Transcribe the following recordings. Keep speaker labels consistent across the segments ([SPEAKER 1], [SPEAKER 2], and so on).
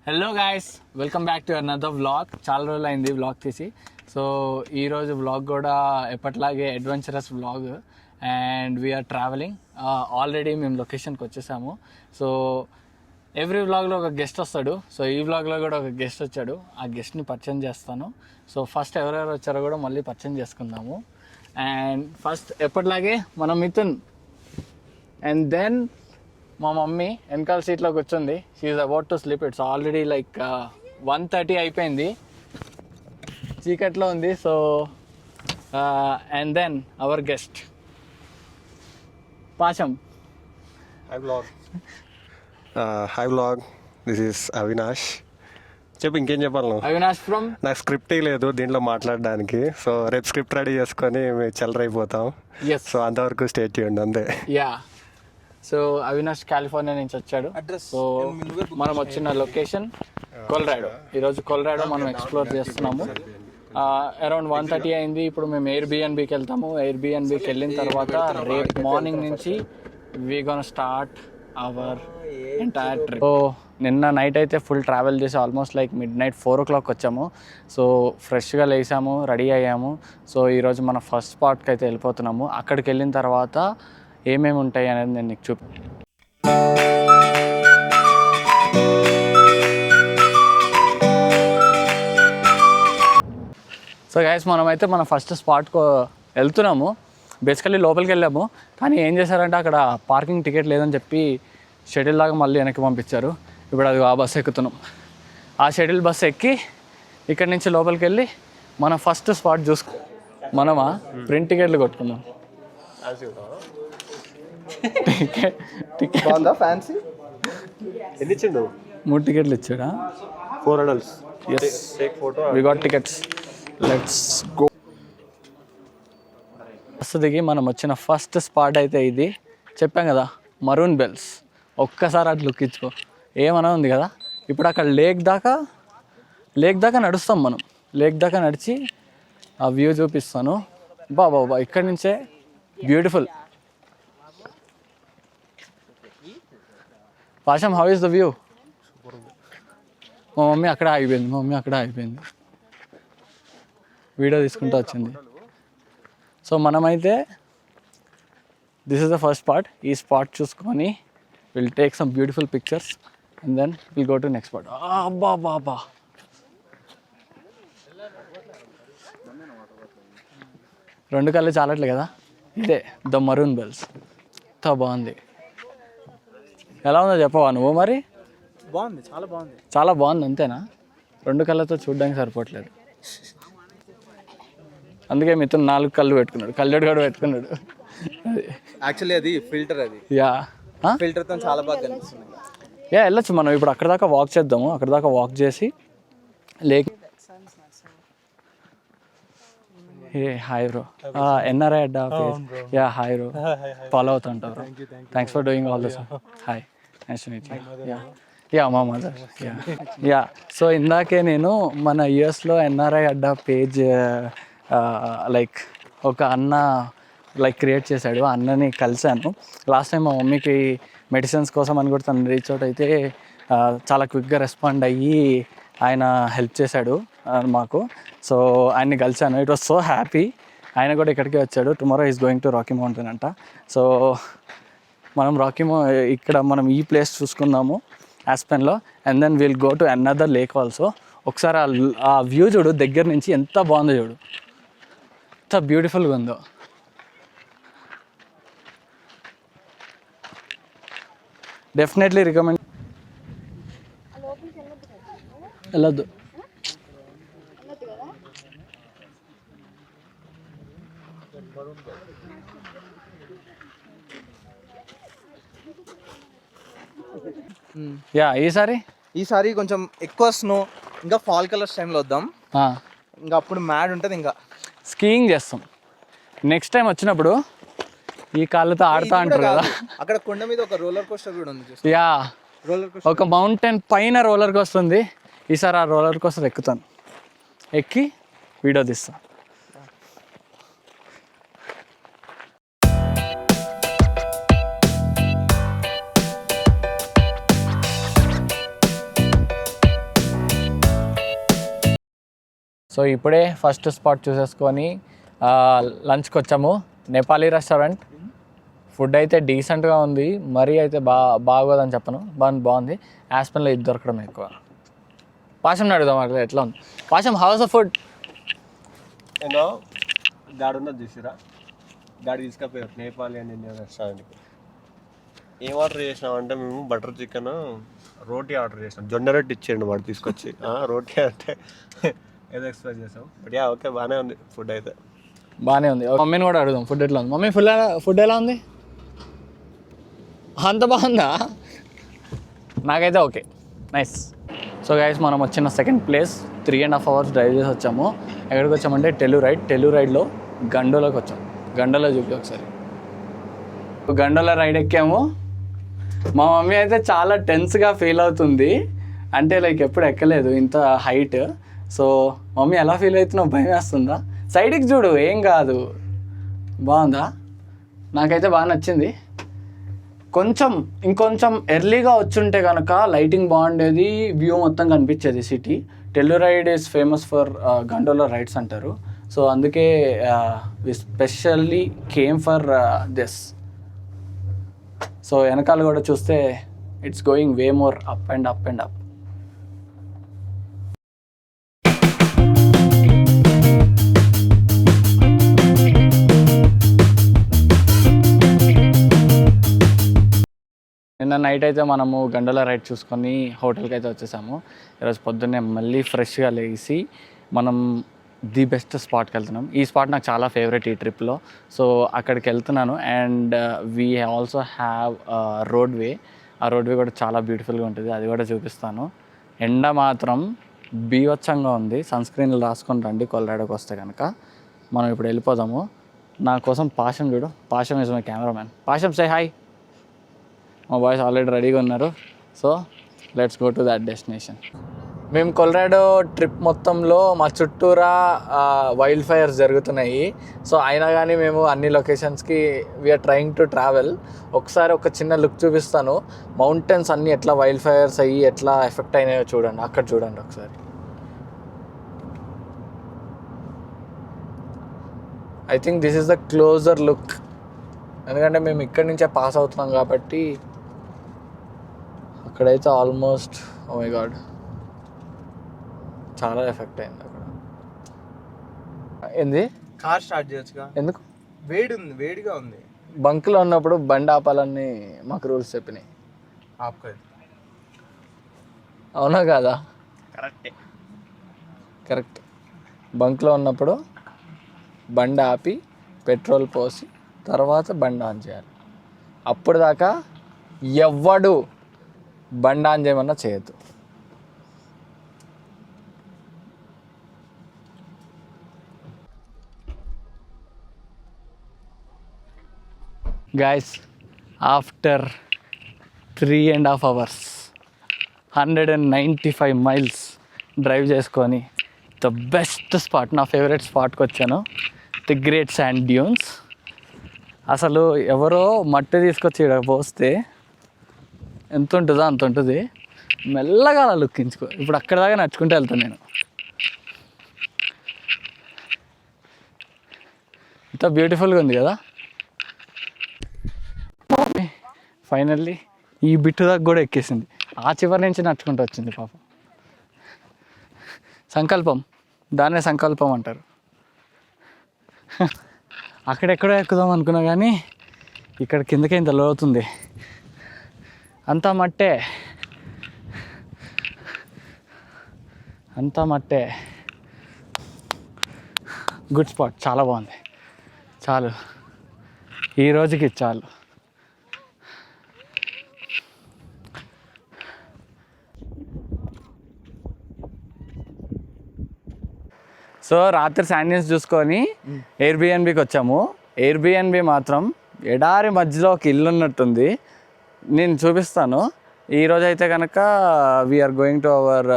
[SPEAKER 1] Hello guys, welcome back to another vlog. చాలా రోజులు అయింది వ్లాగ్ తీసి. సో ఈరోజు వ్లాగ్ కూడా ఎప్పటిలాగే adventurous vlog and we're travelling. Already మేము లొకేషన్కి వచ్చేసాము. సో ఎవ్రీ వ్లాగ్లో ఒక గెస్ట్ వస్తాడు. సో ఈ వ్లాగ్లో కూడా ఒక గెస్ట్ వచ్చాడు. ఆ గెస్ట్ని పరిచయం చేస్తాను. సో ఫస్ట్ ఎవరెవరు వచ్చారో కూడా మళ్ళీ పరిచయం చేసుకుందాము. అండ్ ఫస్ట్ ఎప్పటిలాగే మన మిథున్, అండ్ దెన్ మా మమ్మీ వెనకాల సీట్లో కూర్చుంది. She's about to sleep. It's already like 1:30 అయిపోయింది, చీకట్లో ఉంది. So and then our guest Pasham.
[SPEAKER 2] Hi vlog, this is Avinash. చెప్పు, ఇంకేం చెప్పాలి నువ్వు?
[SPEAKER 1] అవినాష్ ఫ్రమ్.
[SPEAKER 2] నాకు స్క్రిప్ట్ లేదు దీంట్లో మాట్లాడడానికి. సో రేపు స్క్రిప్ట్ రెడీ చేసుకొని మేము చెల్లరైపోతాం.
[SPEAKER 1] ఎస్.
[SPEAKER 2] సో అంతవరకు స్టే చేయండి అంతే.
[SPEAKER 1] యా. సో అవినాష్ కాలిఫోర్నియా నుంచి వచ్చాడు. సో మనం వచ్చిన లొకేషన్ కొలరాడో. ఈరోజు కొలరాడో మనం ఎక్స్ప్లోర్ చేస్తున్నాము. అరౌండ్ 1:30 అయింది. ఇప్పుడు మేము ఎయిర్బిఎన్బికి వెళ్తాము. ఎయిర్బిఎన్బికి వెళ్ళిన తర్వాత రేపు మార్నింగ్ నుంచి we gonna start our entire trip. So నిన్న నైట్ అయితే ఫుల్ ట్రావెల్ చేసి ఆల్మోస్ట్ లైక్ midnight 4 o'clock వచ్చాము. సో ఫ్రెష్గా లేసాము, రెడీ అయ్యాము. సో ఈరోజు మన ఫస్ట్ స్పాట్కి అయితే వెళ్ళిపోతున్నాము. అక్కడికి వెళ్ళిన తర్వాత ఏమేమి ఉంటాయి అనేది నేను నీకు సో గైస్, మనమైతే మన ఫస్ట్ స్పాట్కు వెళ్తున్నాము. బేసికల్లీ లోపలికి వెళ్ళాము, కానీ ఏం చేశారంటే అక్కడ పార్కింగ్ టికెట్ లేదని చెప్పి షటిల్ లాగా మళ్ళీ వెనక్కి పంపించారు. ఇప్పుడు అది ఆ బస్సు ఎక్కుతున్నాం. ఆ షటిల్ బస్సు ఎక్కి ఇక్కడి నుంచి లోపలికి వెళ్ళి మన ఫస్ట్ స్పాట్ చూసుకో. మనమా ప్రింట్ టికెట్లు కొట్టుకుందాం.
[SPEAKER 2] ఫ్యాన్సీ ఎన్ని ఇచ్చిండు?
[SPEAKER 1] 3 టికెట్లు ఇచ్చాడా?
[SPEAKER 2] 4 adults.
[SPEAKER 1] Yes.
[SPEAKER 2] Take photo.
[SPEAKER 1] We got tickets. Let's go. Bus దిగి మనం వచ్చిన ఫస్ట్ స్పాట్ అయితే ఇది. చెప్పాం కదా, మరూన్ బెల్స్. ఒక్కసారి అట్లా లుక్ ఇచ్చుకో, ఏమన్నా ఉంది కదా. ఇప్పుడు అక్కడ లేక్ దాకా నడుస్తాం మనం. లేక్ దాకా నడిచి ఆ వ్యూ చూపిస్తాను. బాబా ఇక్కడి నుంచే beautiful. Pasham, how is the view? మా మమ్మీ అక్కడ ఆగిపోయింది. వీడియో తీసుకుంటూ వచ్చింది. సో మనమైతే this is the first spot. ఈ స్పాట్ చూసుకొని will take some beautiful pictures and then will go to next spot. అబ్బా బాబా, రెండు కళ్ళు చాలట్లే కదా. ఇదే ద మరూన్ బెల్స్. ఎంత బాగుంది. ఎలా ఉందో చెప్పవా నువ్వు? మరి
[SPEAKER 3] బాగుంది,
[SPEAKER 1] చాలా బాగుంది. అంతేనా? 2 కళ్ళతో చూడడానికి సరిపోవట్లేదు. అందుకే మిత్రుడు 4 కళ్ళు పెట్టుకున్నాడు, కళ్ళెడు కూడా పెట్టుకున్నాడు.
[SPEAKER 3] యాక్చువల్లీ అది ఫిల్టర్. అది
[SPEAKER 1] యా,
[SPEAKER 3] ఫిల్టర్తో చాలా బాగా కనిపిస్తుంది.
[SPEAKER 1] యా, వెళ్ళొచ్చు మనం. ఇప్పుడు అక్కడ దాకా వాక్ చేద్దాము. అక్కడ దాకా వాక్ చేసి lake. Hey hi bro, NRI Adda. Yeah hi bro, follow అవుతుంటా bro. Thanks for doing all this. Hi, nice to meet you. Yeah మా మదర్. యా. సో ఇందాకే నేను మన యూఎస్లో ఎన్ఆర్ఐ అడ్డా పేజ్ లైక్ ఒక అన్న లైక్ క్రియేట్ చేశాడు. ఆ అన్నని కలిశాను లాస్ట్ టైం. మా మమ్మీకి మెడిసిన్స్ కోసం అని కూడా తను రీచ్ అవుట్ అయితే చాలా క్విక్గా రెస్పాండ్ అయ్యి ఆయన హెల్ప్ చేశాడు మాకు. సో ఆయన్ని కలిశాను. It was so happy. ఆయన కూడా ఇక్కడికి వచ్చాడు. Tomorrow is going to Rocky Mountain అంట. సో మనం ఇక్కడ మనం ఈ ప్లేస్ చూసుకుందాము ఆస్పెన్లో. And then will go to another lake also. ఒకసారి ఆ వ్యూ చూడు దగ్గర నుంచి, ఎంత బాగుందో చూడు, ఎంత బ్యూటిఫుల్గా ఉందో. Definitely recommend. వెళ్ళొద్దు. యా,
[SPEAKER 3] ఈసారి కొంచెం ఎక్కువ స్నో, ఇంకా ఫాల్ కలర్స్ టైంలో వద్దాం. ఇంకా అప్పుడు మ్యాడ్ ఉంటుంది. ఇంకా
[SPEAKER 1] స్కీయింగ్ చేస్తాం నెక్స్ట్ టైం వచ్చినప్పుడు. ఈ కాళ్ళతో ఆడుతా అంటారు కదా.
[SPEAKER 3] అక్కడ కొండ మీద ఒక రోలర్ కోస్టర్ కూడా ఉంది.
[SPEAKER 1] యా, ఒక మౌంటైన్ పైన రోలర్ కోస్టర్ ఉంది. ఈసారి ఆ రోలర్ కోస్టర్ ఎక్కుతాను, ఎక్కి వీడియో తీస్తాను. సో ఇప్పుడే ఫస్ట్ స్పాట్ చూసేసుకొని లంచ్కి వచ్చాము. నేపాలీ రెస్టారెంట్. ఫుడ్ అయితే డీసెంట్గా ఉంది, మరీ అయితే బాగోదని చెప్పను, బాగుంది. యాస్పెన్లో ఇది దొరకడం ఎక్కువ. పాషం అడుగుదాం అట్లా ఎట్లా ఉంది పాషం, హౌస్ ఆఫ్ ఫుడ్.
[SPEAKER 2] ఏదో గాడి ఉన్నది చూసిరా, గాడి తీసుకపోయారు నేపాలీ అండ్ ఇండియన్ రెస్టారెంట్కి. ఏం ఆర్డర్ చేసినామంటే మేము బటర్ చికెన్ రోటీ ఆర్డర్ చేసినాం. జొన్న రొట్టి ఇచ్చేయండి వాడు తీసుకొచ్చి. రోటీ అంటే ఏదో ఎక్స్ప్రెస్ చేసాం. బట్ ఓకే, బాగానే ఉంది ఫుడ్ అయితే.
[SPEAKER 1] బాగానే ఉంది. మమ్మీని కూడా అడుగుదాం ఫుడ్ ఎట్లా ఉంది. మమ్మీ ఫుడ్ ఎలా ఉంది? అంత బాగుందా? నాకైతే ఓకే, నైస్. సో గైస్, మనం వచ్చిన సెకండ్ ప్లేస్ 3.5 hours డ్రైవ్ చేసి వచ్చాము. ఎక్కడికి వచ్చామంటే టెల్లురైడ్లో గండోలోకి వచ్చాము. గండోలో చూపి ఒకసారి. గండోలో రైడ్ ఎక్కాము. మా మమ్మీ అయితే చాలా టెన్స్గా ఫీల్ అవుతుంది, అంటే లైక్ ఎప్పుడు ఎక్కలేదు ఇంత హైట్. సో మమ్మీ ఎలా ఫీల్ అవుతున్నావు, భయం వేస్తుందా? సైడ్కి చూడు, ఏం కాదు. బాగుందా? నాకైతే బాగా నచ్చింది. ఇంకొంచెం ఎర్లీగా వచ్చుంటే కనుక లైటింగ్ బాగుండేది, వ్యూ మొత్తం కనిపించేది city. Telluride is famous for gondola rides అంటారు. సో అందుకే we specially came for this. So వెనకాల కూడా చూస్తే it's going way more up and up. నిన్న నైట్ అయితే మనము గండోలా రైడ్ చూసుకొని హోటల్కి అయితే వచ్చేసాము. ఈరోజు పొద్దున్నే మళ్ళీ ఫ్రెష్గా లేచి మనం ది బెస్ట్ స్పాట్కి వెళ్తున్నాం. ఈ స్పాట్ నాకు చాలా ఫేవరెట్ ఈ ట్రిప్లో. సో అక్కడికి వెళ్తున్నాను. And we also have roadway. ఆ రోడ్వే కూడా చాలా బ్యూటిఫుల్గా ఉంటుంది, అది కూడా చూపిస్తాను. ఎండ మాత్రం బీభత్సంగా ఉంది. సన్ స్క్రీన్లు రాసుకొని రండి కొలరాడోకి వస్తే కనుక. మనం ఇప్పుడు వెళ్ళిపోదాము. నా కోసం పాషం చూడు. Pasham is my cameraman. Pasham say hi. మా బాయ్స్ ఆల్రెడీ రెడీగా ఉన్నారు. So let's go to that destination. మేము కొలరాడో ట్రిప్ మొత్తంలో మా చుట్టూరా వైల్డ్ ఫైర్స్ జరుగుతున్నాయి. సో అయినా కానీ మేము అన్ని లొకేషన్స్కి వీఆర్ ట్రయింగ్ టు ట్రావెల్. ఒకసారి ఒక చిన్న లుక్ చూపిస్తాను. మౌంటైన్స్ అన్నీ ఎట్లా వైల్డ్ ఫైర్స్ అయ్యి ఎట్లా ఎఫెక్ట్ అయినాయో చూడండి. అక్కడ చూడండి ఒకసారి. I think this is the closer look, ఎందుకంటే మేము ఇక్కడి నుంచే పాస్ అవుతున్నాం కాబట్టి. అక్కడైతే ఆల్మోస్ట్ ఓ మై గాడ్ చాలా ఎఫెక్ట్ అయింది అక్కడ. ఏంది?
[SPEAKER 3] కార్ స్టార్ట్ చేయొచ్చుగా.
[SPEAKER 1] ఎందుకు?
[SPEAKER 3] వేడిగా ఉంది.
[SPEAKER 1] బంక్లో ఉన్నప్పుడు బండి ఆపాలని మాకు రూల్స్ చెప్పినాయి.
[SPEAKER 3] ఆపుకోండి.
[SPEAKER 1] అవునా కాదా? కరెక్ట్. బంక్లో ఉన్నప్పుడు బండి ఆపి పెట్రోల్ పోసి తర్వాత బండి ఆన్ చేయాలి. అప్పుడు దాకా ఎవ్వడు బండి ఆన్ చేయమన్నా చేయొద్దు. Guys, after 3.5 hours 195 miles drive చేసుకొని ద బెస్ట్ స్పాట్, నా ఫేవరెట్ స్పాట్కి వచ్చాను. The great sand dunes. అసలు ఎవరో మట్టి తీసుకొచ్చి ఇక్కడ పోస్తే ఎంత ఉంటుందో అంత ఉంటుంది. మెల్లగా అలా లుక్కించుకో. ఇప్పుడు అక్కడ దాకా నడుచుకుంటూ వెళ్తాను నేను. ఎంత బ్యూటిఫుల్గా ఉంది కదా. ఫైనల్లీ ఈ బిట్టు దాకా కూడా ఎక్కేసింది. ఆ చివరి నుంచి నడుచుకుంటూ వచ్చింది పాపం. సంకల్పం, దాన్నే సంకల్పం అంటారు. అక్కడెక్కడో ఎక్కుదాం అనుకున్నా కానీ ఇక్కడ కిందకే ఇంత లోతుంది. అంతా మట్టే, గుడ్ స్పాట్, చాలా బాగుంది. చాలు, ఈ రోజుకి చాలు. సో రాత్రి శాండ్ చూసుకొని ఎయిర్బిఎన్బికి వచ్చాము. ఎయిర్బిఎన్బి మాత్రం ఎడారి మధ్యలో ఒక ఇల్లు ఉన్నట్టుంది. నేను చూపిస్తాను. ఈరోజు అయితే కనుక we're going to our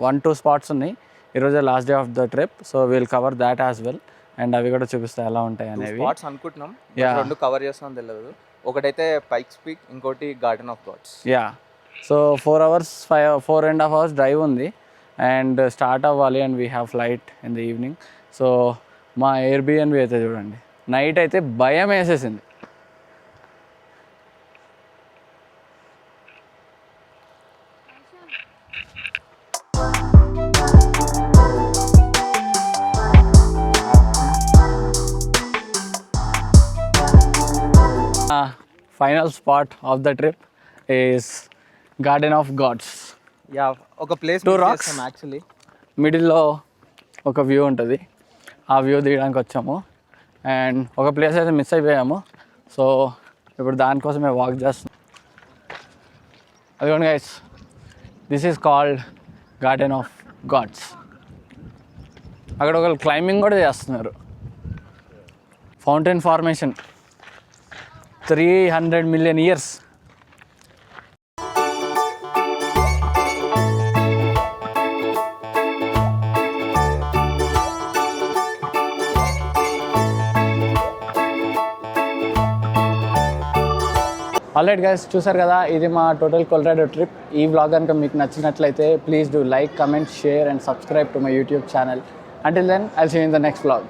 [SPEAKER 1] 1-2 spots ఉన్నాయి. ఈరోజే last day of the trip. So we'll cover that as well. And అవి కూడా చూపిస్తా ఎలా ఉంటాయి అనేవి.
[SPEAKER 3] స్పాట్స్ అనుకుంటున్నాం, 2 కవర్ చేస్తాం తెలియదు. ఒకటైతే పైక్స్ పీక్, ఇంకోటి Garden of Gods.
[SPEAKER 1] Yeah. So 4.5 hours drive ఉంది. అండ్ స్టార్ట్ అవ్వాలి and we have flight in the evening. So మా ఎయిర్బిఎన్బి అయితే చూడండి, నైట్ అయితే భయం వేసేసింది. Final spot of the trip is Garden of Gods.
[SPEAKER 3] Yeah, ఒక ప్లేస్
[SPEAKER 1] Two rocks.
[SPEAKER 3] యాక్చువల్లీ.
[SPEAKER 1] మిడిల్లో ఒక వ్యూ ఉంటుంది, ఆ వ్యూ తీయడానికి వచ్చాము. అండ్ ఒక ప్లేస్ అయితే మిస్ అయిపోయాము, సో ఇప్పుడు దానికోసమే వాక్ చేస్తాం. అదిగోండి guys, this is called Garden of Gods. అక్కడ ఒకళ్ళు క్లైంబింగ్ కూడా చేస్తున్నారు. Fountain formation 300 million years. Alright guys, చూసారు కదా, ఇది మా టోటల్ కొలరాడో ట్రిప్. ఈ వ్లాగ్ కనుక మీకు నచ్చినట్లయితే please do like, comment, share and subscribe to my YouTube channel. Until then, I'll see you in the next vlog.